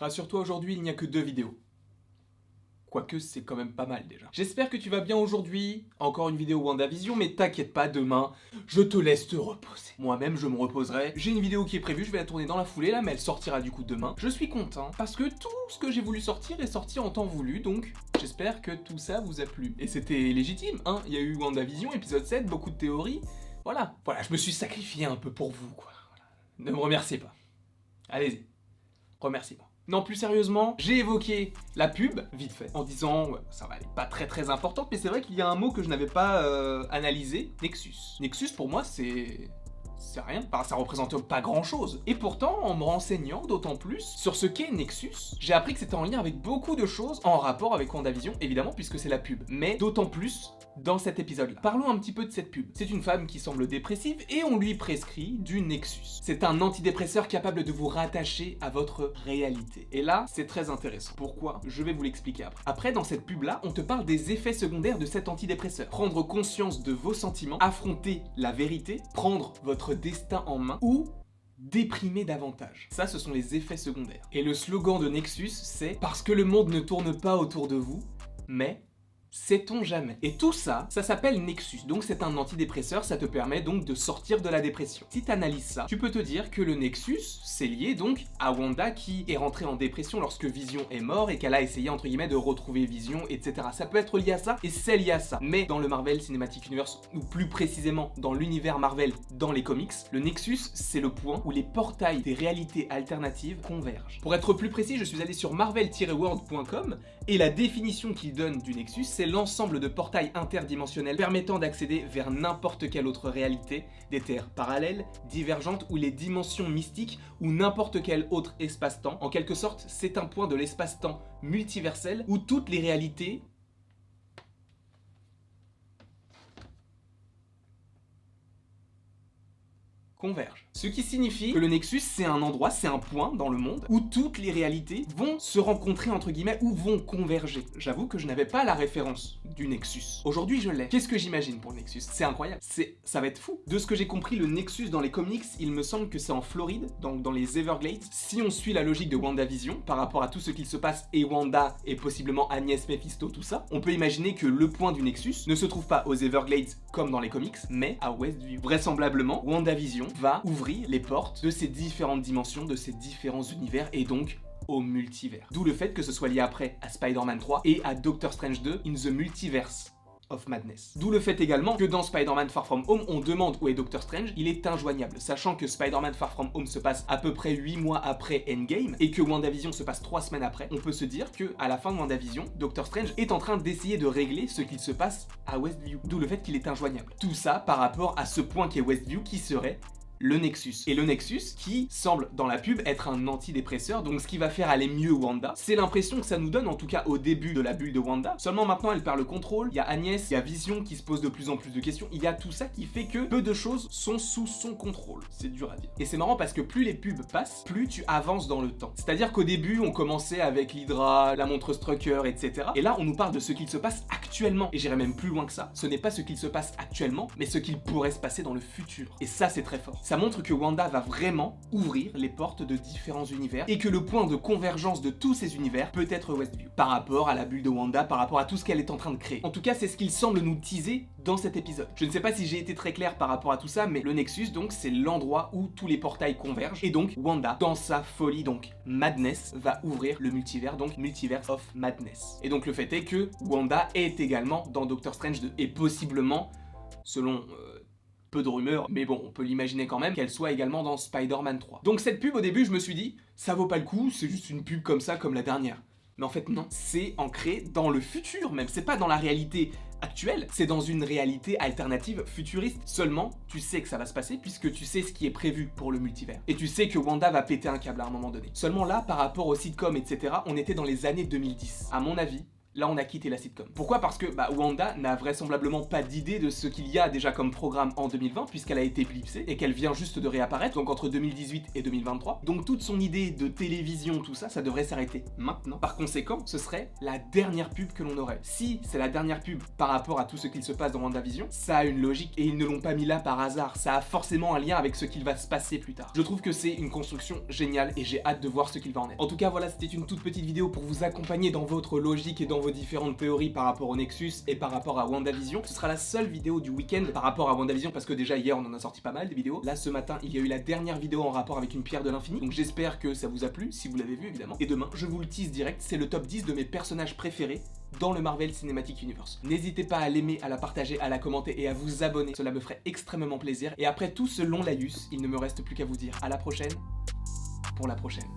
Rassure-toi, aujourd'hui, il n'y a que 2 vidéos. Quoique, c'est quand même pas mal déjà. J'espère que tu vas bien aujourd'hui. Encore une vidéo WandaVision, mais t'inquiète pas, demain, je te laisse te reposer. Moi-même, je me reposerai. J'ai une vidéo qui est prévue, je vais la tourner dans la foulée là, mais elle sortira du coup demain. Je suis content, parce que tout ce que j'ai voulu sortir est sorti en temps voulu, donc j'espère que tout ça vous a plu. Et c'était légitime, hein. Il y a eu WandaVision, épisode 7, beaucoup de théories. Voilà, je me suis sacrifié un peu pour vous, quoi. Voilà. Ne me remerciez pas. Allez-y, remerciez-moi. Non, plus sérieusement, j'ai évoqué la pub, vite fait, en disant, ouais, ça va, elle est pas très importante, mais c'est vrai qu'il y a un mot que je n'avais pas analysé, Nexus. Nexus, pour moi, c'est rien, enfin, ça représente pas grand chose. Et pourtant, en me renseignant d'autant plus sur ce qu'est Nexus, j'ai appris que c'était en lien avec beaucoup de choses en rapport avec WandaVision, évidemment, puisque c'est la pub. Mais d'autant plus dans cet épisode-là. Parlons un petit peu de cette pub. C'est une femme qui semble dépressive et on lui prescrit du Nexus. C'est un antidépresseur capable de vous rattacher à votre réalité. Et là, c'est très intéressant. Pourquoi? Je vais vous l'expliquer après. Après, dans cette pub-là, on te parle des effets secondaires de cet antidépresseur. Prendre conscience de vos sentiments, affronter la vérité, prendre votre destin en main ou déprimer davantage. Ça, ce sont les effets secondaires. Et le slogan de Nexus, c'est « Parce que le monde ne tourne pas autour de vous, mais... sait-on jamais ?» Et tout ça, ça s'appelle Nexus, donc c'est un antidépresseur, ça te permet donc de sortir de la dépression. Si t'analyses ça, tu peux te dire que le Nexus, c'est lié donc à Wanda qui est rentrée en dépression lorsque Vision est mort et qu'elle a essayé entre guillemets de retrouver Vision, etc. Ça peut être lié à ça, et c'est lié à ça. Mais dans le Marvel Cinematic Universe, ou plus précisément dans l'univers Marvel, dans les comics, le Nexus, c'est le point où les portails des réalités alternatives convergent. Pour être plus précis, je suis allé sur marvel-world.com, et la définition qu'il donne du Nexus, c'est l'ensemble de portails interdimensionnels permettant d'accéder vers n'importe quelle autre réalité, des terres parallèles, divergentes ou les dimensions mystiques ou n'importe quel autre espace-temps. En quelque sorte, c'est un point de l'espace-temps multiversel où toutes les réalités convergent. Ce qui signifie que le Nexus, c'est un endroit, c'est un point dans le monde où toutes les réalités vont se rencontrer entre guillemets ou vont converger. J'avoue que je n'avais pas la référence du Nexus. Aujourd'hui, je l'ai. Qu'est-ce que j'imagine pour le Nexus? C'est incroyable. Ça va être fou. De ce que j'ai compris, le Nexus dans les comics, il me semble que c'est en Floride, dans les Everglades. Si on suit la logique de WandaVision par rapport à tout ce qu'il se passe et Wanda et possiblement Agnès, Mephisto, tout ça, on peut imaginer que le point du Nexus ne se trouve pas aux Everglades comme dans les comics, mais à Westview. Vraisemblablement, WandaVision va ouvrir les portes de ces différentes dimensions, de ces différents univers et donc au multivers. D'où le fait que ce soit lié après à Spider-Man 3 et à Doctor Strange 2 in the Multiverse of Madness. D'où le fait également que dans Spider-Man Far From Home, on demande où est Doctor Strange, il est injoignable, sachant que Spider-Man Far From Home se passe à peu près 8 mois après Endgame, et que WandaVision se passe 3 semaines après, on peut se dire que à la fin de WandaVision, Doctor Strange est en train d'essayer de régler ce qu'il se passe à Westview. D'où le fait qu'il est injoignable. Tout ça par rapport à ce point qui est Westview, qui serait le Nexus. Et le Nexus qui semble dans la pub être un antidépresseur, donc ce qui va faire aller mieux Wanda. C'est l'impression que ça nous donne, en tout cas au début de la bulle de Wanda. Seulement maintenant elle perd le contrôle, il y a Agnès, il y a Vision qui se pose de plus en plus de questions, il y a tout ça qui fait que peu de choses sont sous son contrôle. C'est dur à dire. Et c'est marrant parce que plus les pubs passent, plus tu avances dans le temps. C'est-à-dire qu'au début on commençait avec l'Hydra, la montre Strucker, etc. Et là on nous parle de ce qu'il se passe actuellement. Et j'irai même plus loin que ça. Ce n'est pas ce qu'il se passe actuellement, mais ce qu'il pourrait se passer dans le futur. Et ça c'est très fort. Ça montre que Wanda va vraiment ouvrir les portes de différents univers et que le point de convergence de tous ces univers peut être Westview par rapport à la bulle de Wanda, par rapport à tout ce qu'elle est en train de créer. En tout cas, c'est ce qu'il semble nous teaser dans cet épisode. Je ne sais pas si j'ai été très clair par rapport à tout ça, mais le Nexus, donc, c'est l'endroit où tous les portails convergent et donc Wanda, dans sa folie, donc Madness, va ouvrir le multivers, donc Multiverse of Madness. Et donc le fait est que Wanda est également dans Doctor Strange 2 et possiblement, selon peu de rumeurs, mais bon, on peut l'imaginer quand même qu'elle soit également dans Spider-Man 3. Donc cette pub, au début, je me suis dit, ça vaut pas le coup, c'est juste une pub comme ça, comme la dernière. Mais en fait, non, c'est ancré dans le futur même, c'est pas dans la réalité actuelle, c'est dans une réalité alternative futuriste. Seulement, tu sais que ça va se passer puisque tu sais ce qui est prévu pour le multivers. Et tu sais que Wanda va péter un câble à un moment donné. Seulement là, par rapport aux sitcoms, etc., on était dans les années 2010. À mon avis, Là, on a quitté la sitcom. Pourquoi? Parce que Wanda n'a vraisemblablement pas d'idée de ce qu'il y a déjà comme programme en 2020, puisqu'elle a été clipsée et qu'elle vient juste de réapparaître, donc entre 2018 et 2023. Donc toute son idée de télévision, tout ça, ça devrait s'arrêter maintenant. Par conséquent, ce serait la dernière pub que l'on aurait. Si c'est la dernière pub par rapport à tout ce qu'il se passe dans WandaVision, ça a une logique et ils ne l'ont pas mis là par hasard. Ça a forcément un lien avec ce qu'il va se passer plus tard. Je trouve que c'est une construction géniale et j'ai hâte de voir ce qu'il va en être. En tout cas, voilà, c'était une toute petite vidéo pour vous accompagner dans votre logique et dans vos différentes théories par rapport au Nexus et par rapport à WandaVision. Ce sera la seule vidéo du week-end par rapport à WandaVision parce que déjà hier on en a sorti pas mal de vidéos. Là ce matin il y a eu la dernière vidéo en rapport avec une pierre de l'infini. Donc j'espère que ça vous a plu, si vous l'avez vu évidemment. Et demain, je vous le tease direct, c'est le top 10 de mes personnages préférés dans le Marvel Cinematic Universe. N'hésitez pas à l'aimer, à la partager, à la commenter et à vous abonner. Cela me ferait extrêmement plaisir. Et après tout ce long laïus, il ne me reste plus qu'à vous dire à la prochaine pour la prochaine.